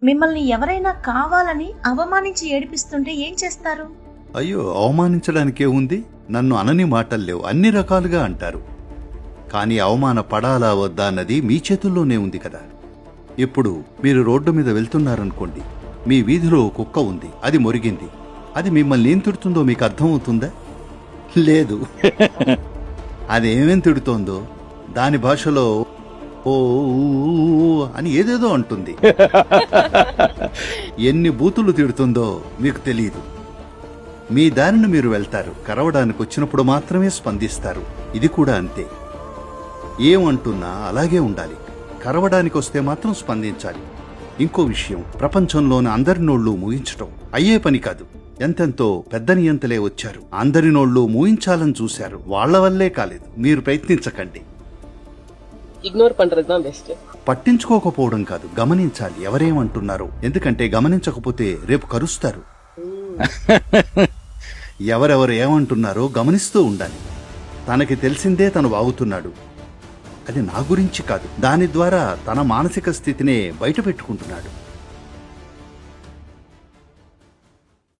మిమ్మల్ని ఎవరైనా కావాలని అవమానించి ఏడిపిస్తుంటే ఏం చేస్తారు? అయ్యో, అవమానించడానికే ఉంది? నన్ను అనని మాటల్లేవు, అన్ని రకాలుగా అంటారు. కానీ అవమాన పడాలా వద్దా అన్నది మీ చేతుల్లోనే ఉంది కదా. ఇప్పుడు మీరు రోడ్డు మీద వెళ్తున్నారనుకోండి, మీ వీధిలో కుక్క ఉంది, అది మొరిగింది. అది మిమ్మల్ని ఏం తిడుతుందో మీకు అర్థమవుతుందా? లేదు. అదేమేం తిడుతోందో దాని భాషలో ఓ అని ఏదేదో అంటుంది. ఎన్ని బూతులు తిడుతుందో మీకు తెలియదు. మీ దారిని మీరు వెళ్తారు, కరవడానికి వచ్చినప్పుడు మాత్రమే స్పందిస్తారు. ఇది కూడా అంతే. ఏమంటున్నా అలాగే ఉండాలి. కరవడానికి వస్తే మాత్రం స్పందించాలి. ఇంకో విషయం, ప్రపంచంలోని అందరి నోళ్లు మూయించటం అయ్యే పని కాదు. ఎంతెంతో పెద్ద నియంతలే వచ్చారు, అందరి నోళ్లు మూయించాలని చూశారు, వాళ్ల వల్లే కాలేదు. మీరు ప్రయత్నించకండి. Ignore పண்றதுதான் best. పట్టించుకోకపోవడం కాదు, గమనించాలి ఎవరేమంటున్నారో. ఎందుకంటే గమనించకపోతే రేపు కరుస్తారు. ఎవరెవరు ఏమంటున్నారో గమనిస్తూ ఉండాలి. తనకి తెలిసిందే తను వాగుతున్నాడు, అది నా గురించి కాదు. దాని ద్వారా తన మానసిక స్థితినే బయట పెట్టుకుంటున్నాడు.